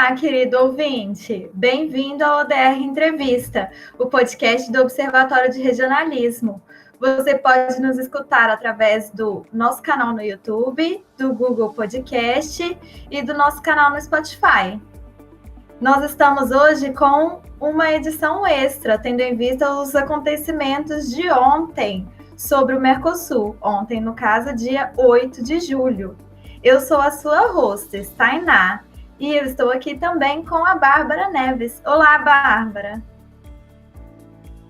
Olá, querido ouvinte. Bem-vindo ao ODR Entrevista, o podcast do Observatório de Regionalismo. Você pode nos escutar através do nosso canal no YouTube, do Google Podcast e do nosso canal no Spotify. Nós estamos hoje com uma edição extra, tendo em vista os acontecimentos de ontem sobre o Mercosul. Ontem, no caso, dia 8 de julho. Eu sou a sua hostess, Tainá. E eu estou aqui também com a Bárbara Neves. Olá, Bárbara.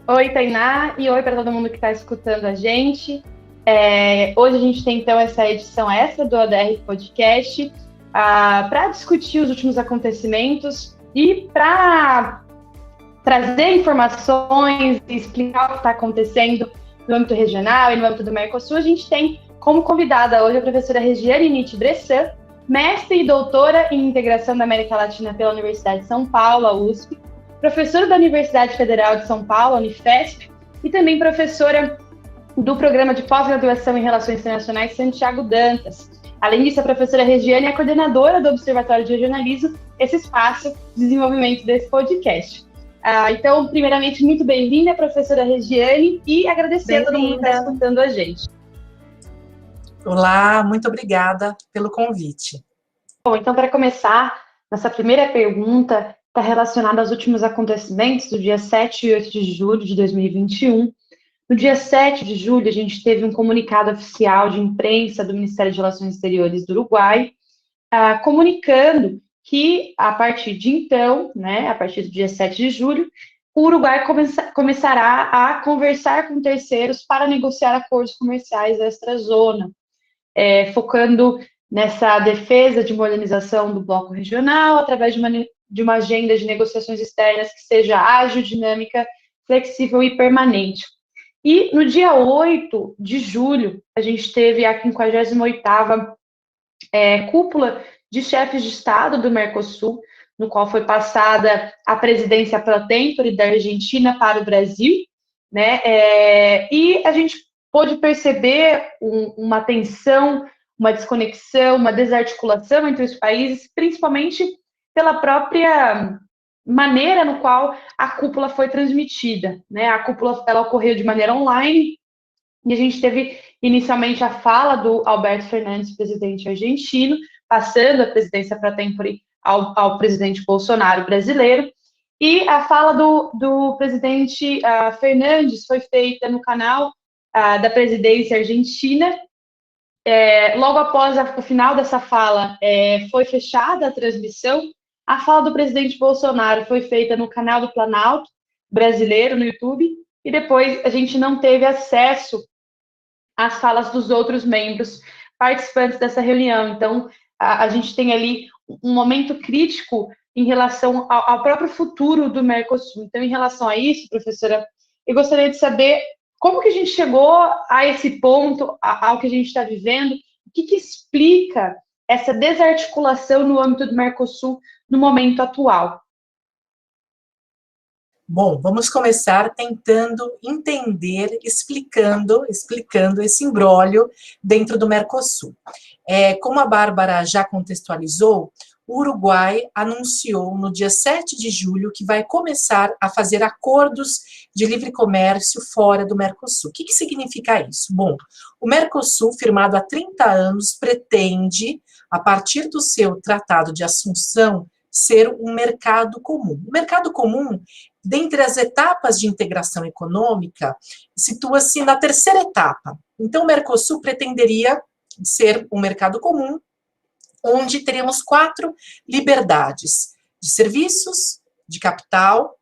Oi, Tainá, e oi para todo mundo que está escutando a gente. Hoje a gente tem, então, essa edição extra do ODR Podcast para discutir os últimos acontecimentos e para trazer informações e explicar o que está acontecendo no âmbito regional e no âmbito do Mercosul. A gente tem como convidada hoje a professora Regiane Nit Bressan, mestre e doutora em Integração da América Latina pela Universidade de São Paulo, a USP, professora da Universidade Federal de São Paulo, a Unifesp, e também professora do Programa de Pós-Graduação em Relações Internacionais Santiago Dantas. Além disso, a professora Regiane é coordenadora do Observatório de Regionalismo, esse espaço de desenvolvimento desse podcast. Então, primeiramente, muito bem-vinda, professora Regiane, e agradecer a todo mundo que está escutando a gente. Olá, muito obrigada pelo convite. Bom, então, para começar, nossa primeira pergunta está relacionada aos últimos acontecimentos do dia 7 e 8 de julho de 2021. No dia 7 de julho, a gente teve um comunicado oficial de imprensa do Ministério de Relações Exteriores do Uruguai, comunicando que, a partir de então, a partir do dia 7 de julho, o Uruguai começará a conversar com terceiros para negociar acordos comerciais extra-zona, focando nessa defesa de modernização do bloco regional através de uma agenda de negociações externas que seja ágil, dinâmica, flexível e permanente. E no dia 8 de julho, a gente teve a 58ª cúpula de chefes de Estado do Mercosul, no qual foi passada a presidência pro tempore da Argentina para o Brasil, e a gente pôde perceber uma tensão, uma desconexão, uma desarticulação entre os países, principalmente pela própria maneira no qual a cúpula foi transmitida. A cúpula ela ocorreu de maneira online, e a gente teve inicialmente a fala do Alberto Fernandes, presidente argentino, passando a presidência pro tempore ao presidente Bolsonaro brasileiro, e a fala do presidente Fernandes foi feita no canal da presidência argentina. Logo após o final dessa fala, foi fechada a transmissão. A fala do presidente Bolsonaro foi feita no canal do Planalto brasileiro, no YouTube, e depois a gente não teve acesso às falas dos outros membros participantes dessa reunião. Então, a gente tem ali um momento crítico em relação ao próprio futuro do Mercosul. Então, em relação a isso, professora, eu gostaria de saber como que a gente chegou a esse ponto, ao que a gente está vivendo, o que explica essa desarticulação no âmbito do Mercosul no momento atual? Bom, vamos começar tentando entender, explicando esse imbróglio dentro do Mercosul. Como a Bárbara já contextualizou, o Uruguai anunciou no dia 7 de julho que vai começar a fazer acordos de livre comércio fora do Mercosul. O que significa isso? Bom, o Mercosul, firmado há 30 anos, pretende, a partir do seu Tratado de Assunção, ser um mercado comum. O mercado comum, dentre as etapas de integração econômica, situa-se na terceira etapa. Então, o Mercosul pretenderia ser um mercado comum, onde teremos 4 liberdades: de serviços, de capital,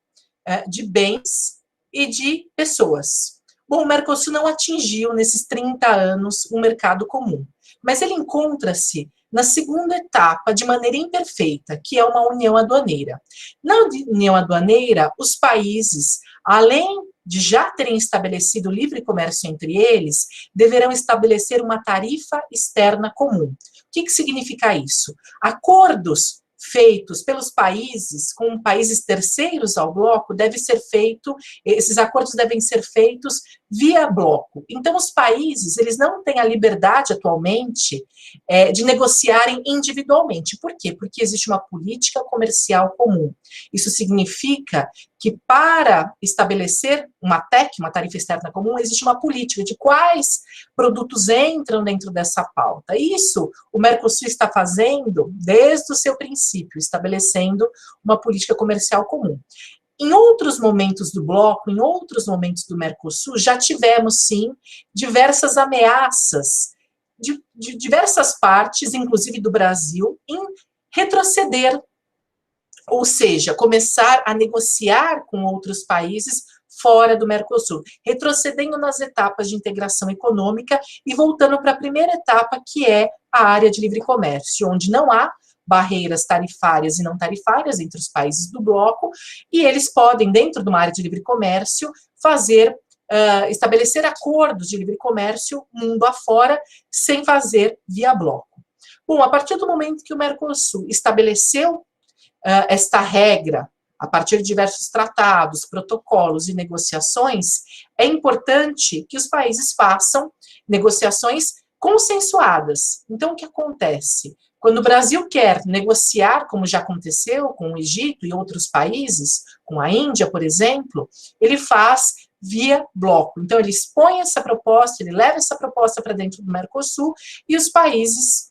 de bens e de pessoas. Bom, o Mercosul não atingiu, nesses 30 anos, um mercado comum, mas ele encontra-se na segunda etapa de maneira imperfeita, que é uma união aduaneira. Na união aduaneira, os países, além de já terem estabelecido livre comércio entre eles, deverão estabelecer uma tarifa externa comum. O que significa isso? Acordos feitos pelos países, com países terceiros ao bloco, esses acordos devem ser feitos via bloco. Então, os países, eles não têm a liberdade atualmente de negociarem individualmente. Por quê? Porque existe uma política comercial comum. Isso significa que para estabelecer uma TEC, uma tarifa externa comum, existe uma política de quais produtos entram dentro dessa pauta. Isso o Mercosul está fazendo desde o seu princípio, estabelecendo uma política comercial comum. Em outros momentos do bloco, em outros momentos do Mercosul, já tivemos, sim, diversas ameaças de diversas partes, inclusive do Brasil, em retroceder, ou seja, começar a negociar com outros países fora do Mercosul, retrocedendo nas etapas de integração econômica e voltando para a primeira etapa, que é a área de livre comércio, onde não há barreiras tarifárias e não tarifárias entre os países do bloco, e eles podem, dentro de uma área de livre comércio, estabelecer acordos de livre comércio mundo afora, sem fazer via bloco. Bom, a partir do momento que o Mercosul estabeleceu esta regra, a partir de diversos tratados, protocolos e negociações, é importante que os países façam negociações consensuadas. Então, o que acontece? Quando o Brasil quer negociar, como já aconteceu com o Egito e outros países, com a Índia, por exemplo, ele faz via bloco. Então, ele expõe essa proposta, ele leva essa proposta para dentro do Mercosul e os países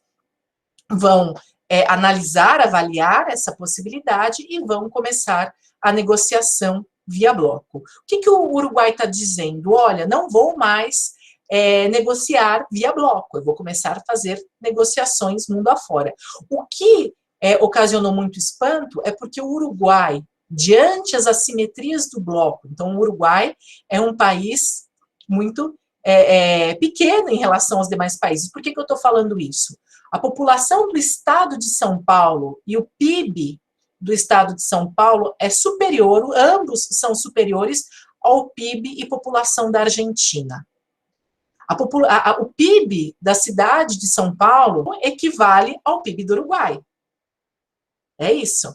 vão analisar, avaliar essa possibilidade e vão começar a negociação via bloco. O que o Uruguai está dizendo? Olha, não vou mais negociar via bloco, eu vou começar a fazer negociações mundo afora. O que ocasionou muito espanto é porque o Uruguai, diante as assimetrias do bloco, então o Uruguai é um país muito pequeno em relação aos demais países. Por que eu estou falando isso? A população do estado de São Paulo e o PIB do estado de São Paulo é superior, ambos são superiores ao PIB e população da Argentina. O PIB da cidade de São Paulo equivale ao PIB do Uruguai. É isso.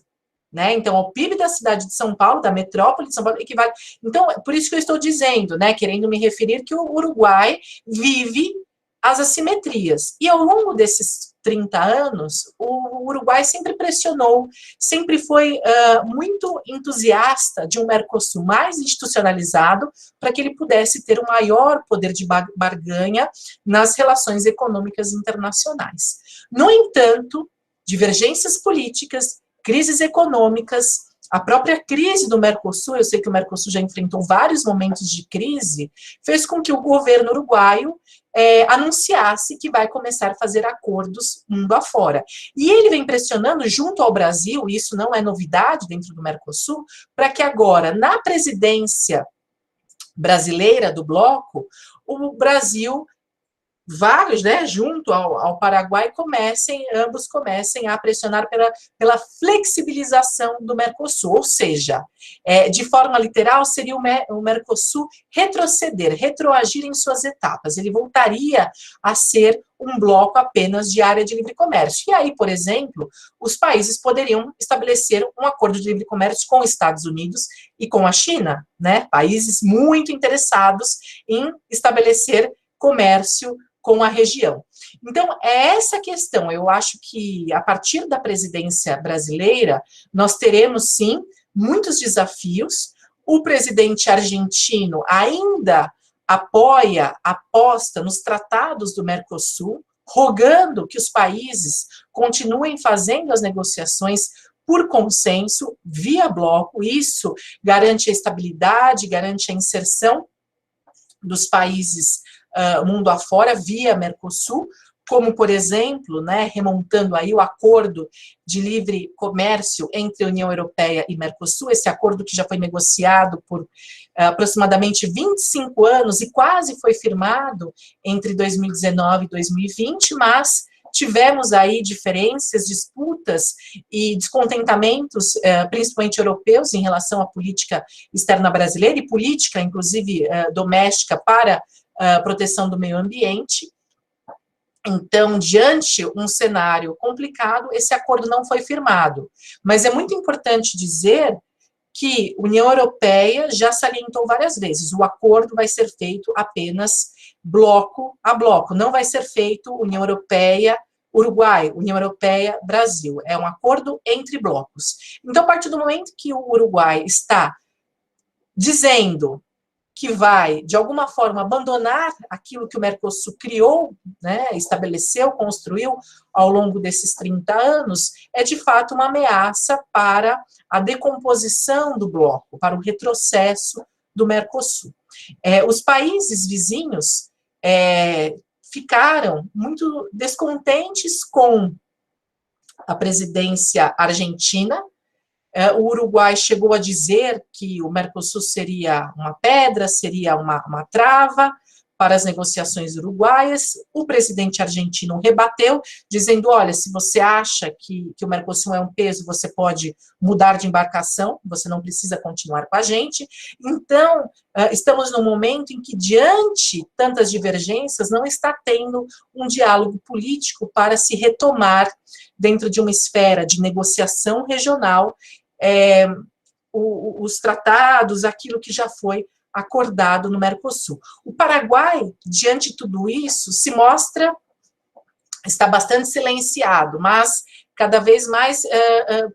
Né? Então, o PIB da cidade de São Paulo, da metrópole de São Paulo, equivale... Então, por isso que eu estou dizendo, né, querendo me referir que o Uruguai vive as assimetrias. E ao longo desses 30 anos, o Uruguai sempre pressionou, sempre foi muito entusiasta de um Mercosul mais institucionalizado para que ele pudesse ter um maior poder de barganha nas relações econômicas internacionais. No entanto, divergências políticas, crises econômicas, a própria crise do Mercosul, eu sei que o Mercosul já enfrentou vários momentos de crise, fez com que o governo uruguaio anunciasse que vai começar a fazer acordos mundo afora. E ele vem pressionando junto ao Brasil, e isso não é novidade dentro do Mercosul, para que agora, na presidência brasileira do bloco, o Brasil, vários, né, junto ao Paraguai, ambos comecem a pressionar pela flexibilização do Mercosul, ou seja, de forma literal, seria o Mercosul retroagir em suas etapas, ele voltaria a ser um bloco apenas de área de livre comércio. E aí, por exemplo, os países poderiam estabelecer um acordo de livre comércio com os Estados Unidos e com a China, né, países muito interessados em estabelecer comércio com a região. Então, é essa questão. Eu acho que, a partir da presidência brasileira, nós teremos, sim, muitos desafios. O presidente argentino ainda aposta nos tratados do Mercosul, rogando que os países continuem fazendo as negociações por consenso, via bloco. Isso garante a estabilidade, garante a inserção dos países mundo afora, via Mercosul, como, por exemplo, né, remontando aí o acordo de livre comércio entre a União Europeia e Mercosul, esse acordo que já foi negociado por aproximadamente 25 anos e quase foi firmado entre 2019 e 2020, mas tivemos aí diferenças, disputas e descontentamentos, principalmente europeus, em relação à política externa brasileira e política, inclusive, doméstica para a proteção do meio ambiente. Então, diante um cenário complicado, esse acordo não foi firmado. Mas é muito importante dizer que a União Europeia já salientou várias vezes, o acordo vai ser feito apenas bloco a bloco, não vai ser feito União Europeia, Uruguai, União Europeia, Brasil, é um acordo entre blocos. Então, a partir do momento que o Uruguai está dizendo que vai, de alguma forma, abandonar aquilo que o Mercosul criou, né, estabeleceu, construiu ao longo desses 30 anos, é de fato uma ameaça para a decomposição do bloco, para o retrocesso do Mercosul. Os países vizinhos ficaram muito descontentes com a presidência argentina. O Uruguai chegou a dizer que o Mercosul seria uma pedra, seria uma trava para as negociações uruguaias. O presidente argentino rebateu, dizendo, olha, se você acha que o Mercosul é um peso, você pode mudar de embarcação, você não precisa continuar com a gente. Então, estamos num momento em que, diante tantas divergências, não está tendo um diálogo político para se retomar dentro de uma esfera de negociação regional os tratados, aquilo que já foi acordado no Mercosul. O Paraguai, diante de tudo isso, se mostra, está bastante silenciado, mas cada vez mais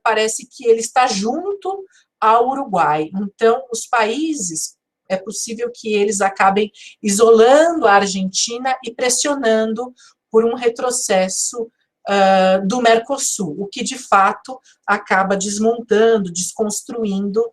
parece que ele está junto ao Uruguai. Então, os países, é possível que eles acabem isolando a Argentina e pressionando por um retrocesso do Mercosul, o que de fato acaba desmontando, desconstruindo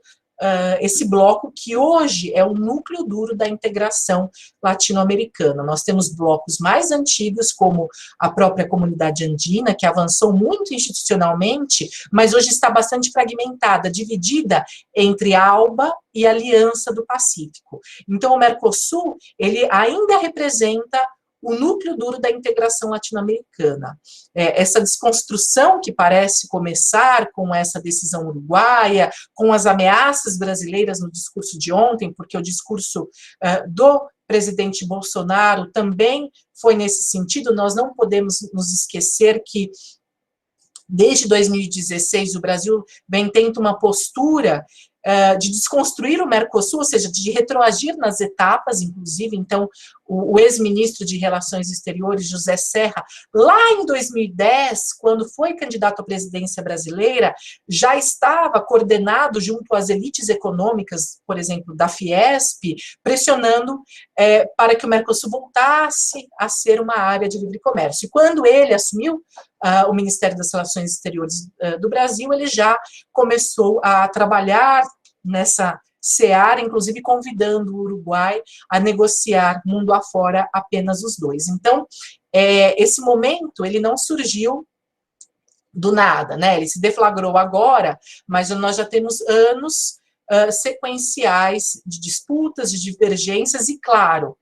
esse bloco que hoje é o núcleo duro da integração latino-americana. Nós temos blocos mais antigos, como a própria comunidade andina, que avançou muito institucionalmente, mas hoje está bastante fragmentada, dividida entre a ALBA e a Aliança do Pacífico. Então, o Mercosul, ele ainda representa o núcleo duro da integração latino-americana. Essa desconstrução que parece começar com essa decisão uruguaia, com as ameaças brasileiras no discurso de ontem, porque o discurso do presidente Bolsonaro também foi nesse sentido. Nós não podemos nos esquecer que, desde 2016, o Brasil vem tendo uma postura de desconstruir o Mercosul, ou seja, de retroagir nas etapas, inclusive. Então, o ex-ministro de Relações Exteriores, José Serra, lá em 2010, quando foi candidato à presidência brasileira, já estava coordenado junto às elites econômicas, por exemplo, da Fiesp, pressionando para que o Mercosul voltasse a ser uma área de livre comércio. E quando ele assumiu o Ministério das Relações Exteriores do Brasil, ele já começou a trabalhar nessa seara, inclusive convidando o Uruguai a negociar mundo afora apenas os dois. Então, esse momento, ele não surgiu do nada, né? Ele se deflagrou agora, mas nós já temos anos sequenciais de disputas, de divergências, e, claro,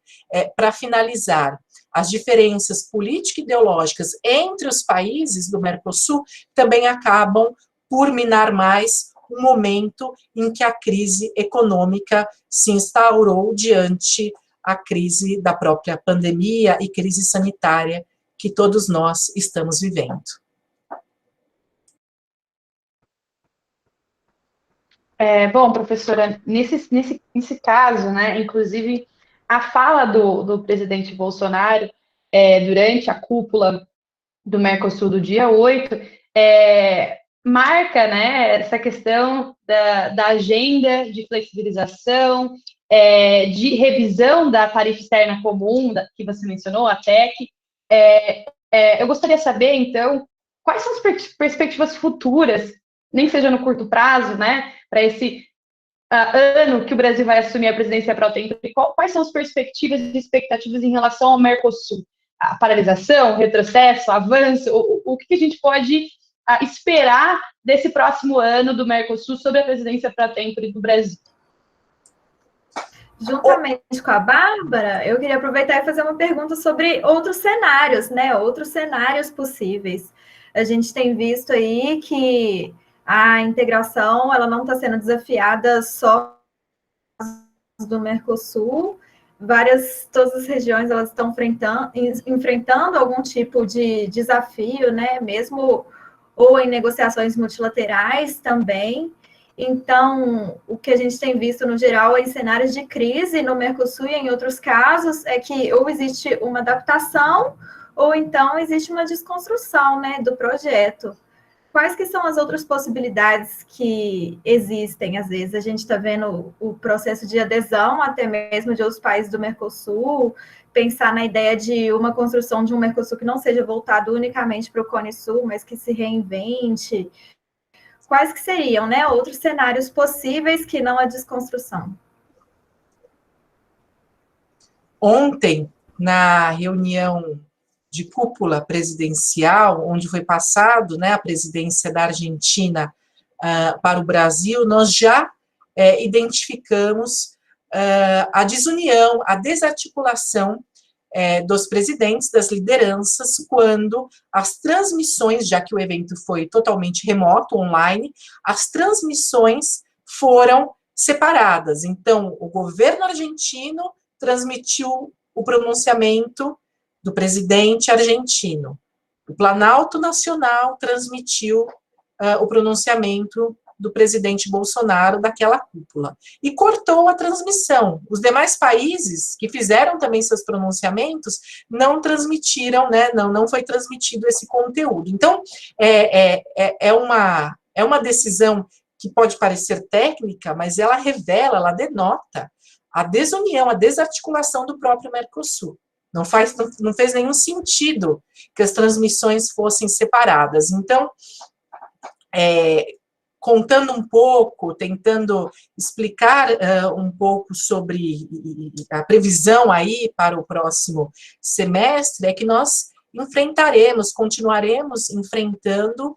para finalizar, as diferenças político-ideológicas entre os países do Mercosul também acabam por minar mais um momento em que a crise econômica se instaurou diante a crise da própria pandemia e crise sanitária que todos nós estamos vivendo. Bom, professora, nesse caso, né, inclusive, a fala do presidente Bolsonaro durante a cúpula do Mercosul do dia 8 marca, né, essa questão da agenda de flexibilização, de revisão da tarifa externa comum, que você mencionou, a TEC. Eu gostaria de saber, então, quais são as perspectivas futuras, nem seja no curto prazo, né, para esse ano que o Brasil vai assumir a presidência pro tempore, quais são as perspectivas e expectativas em relação ao Mercosul? A paralisação, retrocesso, avanço, o que a gente pode esperar desse próximo ano do Mercosul sobre a presidência pro tempore do Brasil? Juntamente com a Bárbara, eu queria aproveitar e fazer uma pergunta sobre outros cenários, né? Outros cenários possíveis. A gente tem visto aí que a integração ela não está sendo desafiada só do Mercosul, todas as regiões elas estão enfrentando algum tipo de desafio, né? Mesmo ou em negociações multilaterais também. Então, o que a gente tem visto no geral em cenários de crise no Mercosul e em outros casos é que ou existe uma adaptação ou então existe uma desconstrução, né, do projeto. Quais que são as outras possibilidades que existem? Às vezes a gente está vendo o processo de adesão até mesmo de outros países do Mercosul, pensar na ideia de uma construção de um Mercosul que não seja voltado unicamente para o Cone Sul, mas que se reinvente. Quais que seriam, né, outros cenários possíveis que não a desconstrução? Ontem, na reunião de cúpula presidencial, onde foi passado, né, a presidência da Argentina para o Brasil, nós já identificamos a desunião, a desarticulação dos presidentes, das lideranças, quando as transmissões, já que o evento foi totalmente remoto, online, as transmissões foram separadas. Então, o governo argentino transmitiu o pronunciamento do presidente argentino. O Planalto Nacional transmitiu o pronunciamento do presidente Bolsonaro daquela cúpula. E cortou a transmissão. Os demais países que fizeram também seus pronunciamentos não transmitiram, né, não foi transmitido esse conteúdo. Então, é uma decisão que pode parecer técnica, mas ela revela, ela denota a desunião, a desarticulação do próprio Mercosul. Não fez nenhum sentido que as transmissões fossem separadas. Então, contando um pouco, tentando explicar um pouco sobre a previsão aí para o próximo semestre, é que nós continuaremos enfrentando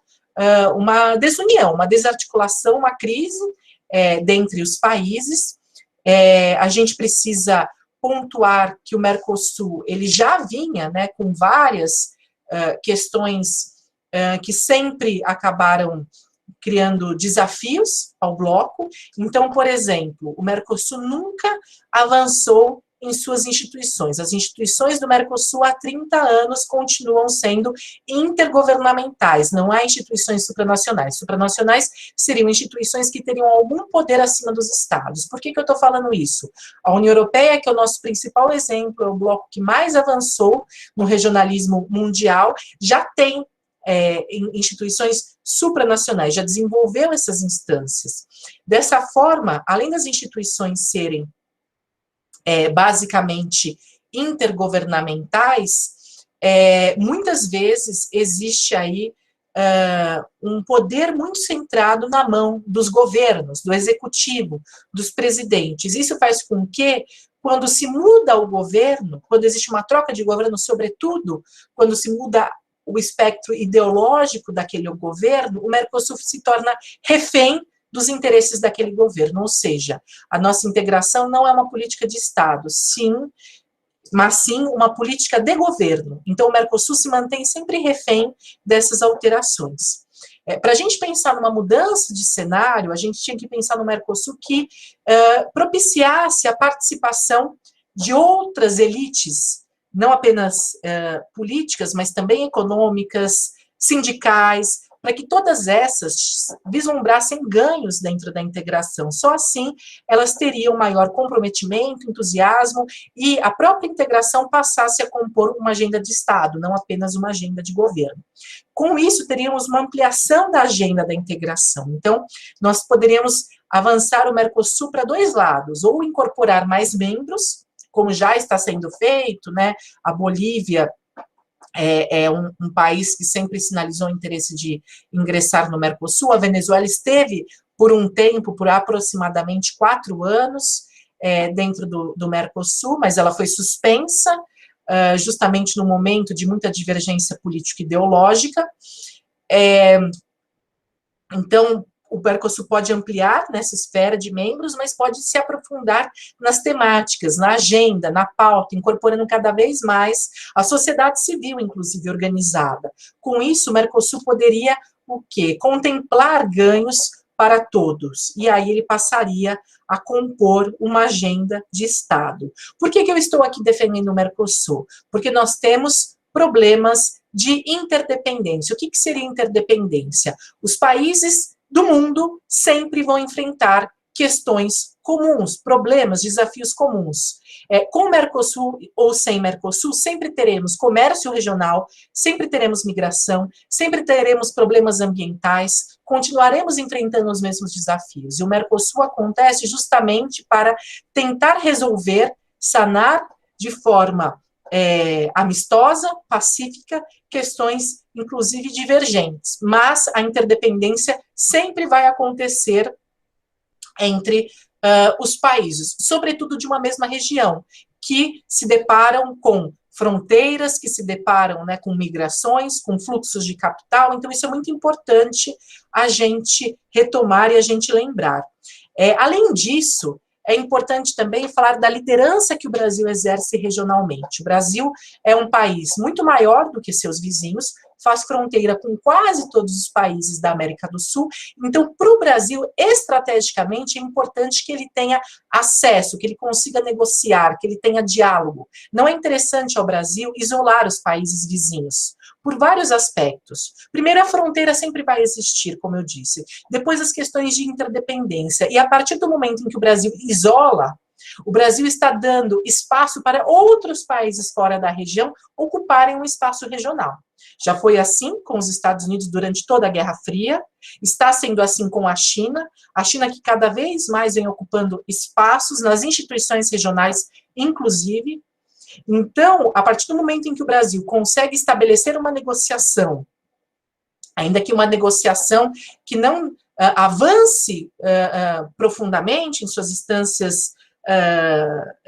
uma desunião, uma desarticulação, uma crise dentre os países. A gente precisa pontuar que o Mercosul ele já vinha, né, com várias questões que sempre acabaram criando desafios ao bloco. Então, por exemplo, o Mercosul nunca avançou em suas instituições. As instituições do Mercosul há 30 anos continuam sendo intergovernamentais, não há instituições supranacionais. Supranacionais seriam instituições que teriam algum poder acima dos estados. Por que eu estou falando isso? A União Europeia, que é o nosso principal exemplo, é o bloco que mais avançou no regionalismo mundial, já tem instituições supranacionais, já desenvolveu essas instâncias. Dessa forma, além das instituições serem basicamente intergovernamentais, muitas vezes existe aí um poder muito centrado na mão dos governos, do executivo, dos presidentes. Isso faz com que, quando se muda o governo, quando existe uma troca de governo, sobretudo, quando se muda o espectro ideológico daquele governo, o Mercosul se torna refém dos interesses daquele governo, ou seja, a nossa integração não é uma política de Estado, mas sim uma política de governo. Então, o Mercosul se mantém sempre refém dessas alterações. Para a gente pensar numa mudança de cenário, a gente tinha que pensar no Mercosul que propiciasse a participação de outras elites, não apenas políticas, mas também econômicas, sindicais, para que todas essas vislumbrassem ganhos dentro da integração. Só assim elas teriam maior comprometimento, entusiasmo, e a própria integração passasse a compor uma agenda de Estado, não apenas uma agenda de governo. Com isso, teríamos uma ampliação da agenda da integração. Então, nós poderíamos avançar o Mercosul para dois lados, ou incorporar mais membros, como já está sendo feito, né? A Bolívia é um país que sempre sinalizou o interesse de ingressar no Mercosul. A Venezuela esteve por um tempo, por aproximadamente 4 anos, dentro do Mercosul, mas ela foi suspensa, justamente no momento de muita divergência político-ideológica. Então, o Mercosul pode ampliar nessa esfera de membros, mas pode se aprofundar nas temáticas, na agenda, na pauta, incorporando cada vez mais a sociedade civil, inclusive, organizada. Com isso, o Mercosul poderia, o quê? Contemplar ganhos para todos. E aí ele passaria a compor uma agenda de Estado. Por que eu estou aqui defendendo o Mercosul? Porque nós temos problemas de interdependência. O que seria interdependência? Os países do mundo sempre vão enfrentar questões comuns, problemas, desafios comuns. Com o Mercosul ou sem Mercosul, sempre teremos comércio regional, sempre teremos migração, sempre teremos problemas ambientais, continuaremos enfrentando os mesmos desafios. E o Mercosul acontece justamente para tentar resolver, sanar de forma amistosa, pacífica, questões, inclusive, divergentes. Mas a interdependência sempre vai acontecer entre os países, sobretudo de uma mesma região, que se deparam com fronteiras, que se deparam, né, com migrações, com fluxos de capital. Então, isso é muito importante a gente retomar e a gente lembrar. Além disso, é importante também falar da liderança que o Brasil exerce regionalmente. O Brasil é um país muito maior do que seus vizinhos, faz fronteira com quase todos os países da América do Sul. Então, para o Brasil, estrategicamente, é importante que ele tenha acesso, que ele consiga negociar, que ele tenha diálogo. Não é interessante ao Brasil isolar os países vizinhos, por vários aspectos. Primeiro, a fronteira sempre vai existir, como eu disse. Depois, as questões de interdependência. E a partir do momento em que o Brasil isola, o Brasil está dando espaço para outros países fora da região ocuparem um espaço regional. Já foi assim com os Estados Unidos durante toda a Guerra Fria, está sendo assim com a China que cada vez mais vem ocupando espaços nas instituições regionais, inclusive. Então, a partir do momento em que o Brasil consegue estabelecer uma negociação, ainda que uma negociação que não avance profundamente em suas instâncias,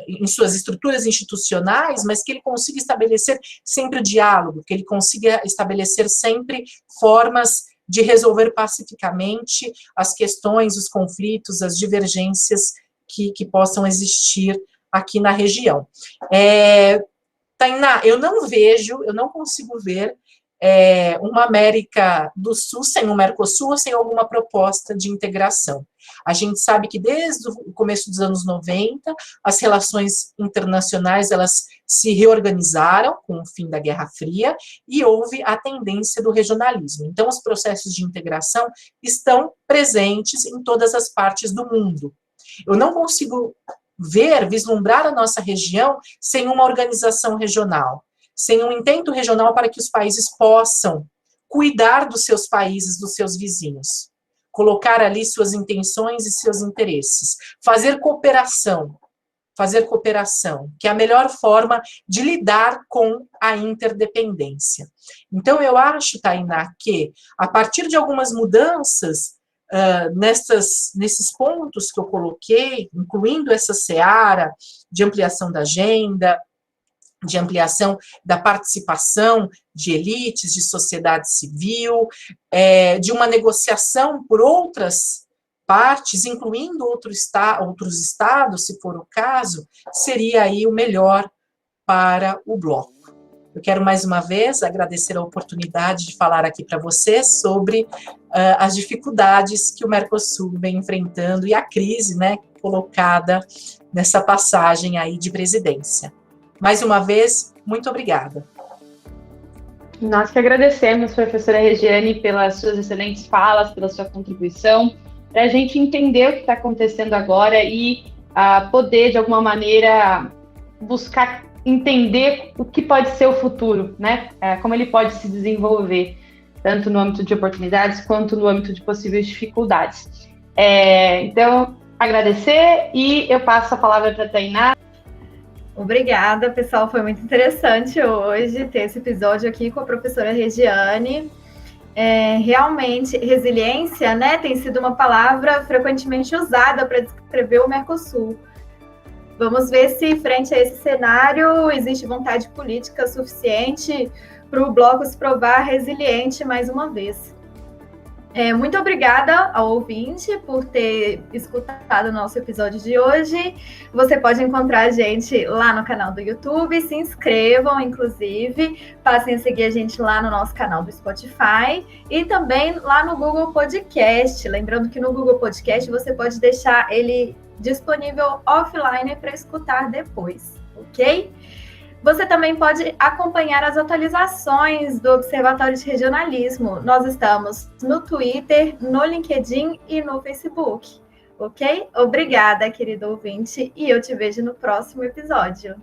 em suas estruturas institucionais, mas que ele consiga estabelecer sempre o diálogo, que ele consiga estabelecer sempre formas de resolver pacificamente as questões, os conflitos, as divergências que possam existir aqui na região. Tainá, eu não consigo ver uma América do Sul sem um Mercosul ou sem alguma proposta de integração. A gente sabe que desde o começo dos anos 90, as relações internacionais elas se reorganizaram com o fim da Guerra Fria e houve a tendência do regionalismo. Então, os processos de integração estão presentes em todas as partes do mundo. Eu não consigo vislumbrar a nossa região sem uma organização regional, sem um intento regional para que os países possam cuidar dos seus países, dos seus vizinhos, colocar ali suas intenções e seus interesses, fazer cooperação, que é a melhor forma de lidar com a interdependência. Então, eu acho, Tainá, que a partir de algumas mudanças nesses pontos que eu coloquei, incluindo essa seara de ampliação da agenda, de ampliação da participação de elites, de sociedade civil, de uma negociação por outras partes, incluindo outros estados, se for o caso, seria aí o melhor para o bloco. Eu quero mais uma vez agradecer a oportunidade de falar aqui para vocês sobre as dificuldades que o Mercosul vem enfrentando e a crise, né, colocada nessa passagem aí de presidência. Mais uma vez, muito obrigada. Nós que agradecemos, professora Regiane, pelas suas excelentes falas, pela sua contribuição, para a gente entender o que está acontecendo agora e poder, de alguma maneira, buscar entender o que pode ser o futuro, né? Como ele pode se desenvolver, tanto no âmbito de oportunidades quanto no âmbito de possíveis dificuldades. Então, agradecer e eu passo a palavra para a Tainá. Obrigada, pessoal. Foi muito interessante hoje ter esse episódio aqui com a professora Regiane. Realmente, resiliência, né, tem sido uma palavra frequentemente usada para descrever o Mercosul. Vamos ver se, frente a esse cenário, existe vontade política suficiente para o bloco se provar resiliente mais uma vez. Muito obrigada ao ouvinte por ter escutado o nosso episódio de hoje. Você pode encontrar a gente lá no canal do YouTube, se inscrevam, inclusive, passem a seguir a gente lá no nosso canal do Spotify e também lá no Google Podcast. Lembrando que no Google Podcast você pode deixar ele disponível offline para escutar depois, ok? Você também pode acompanhar as atualizações do Observatório de Regionalismo. Nós estamos no Twitter, no LinkedIn e no Facebook, ok? Obrigada, querido ouvinte, e eu te vejo no próximo episódio.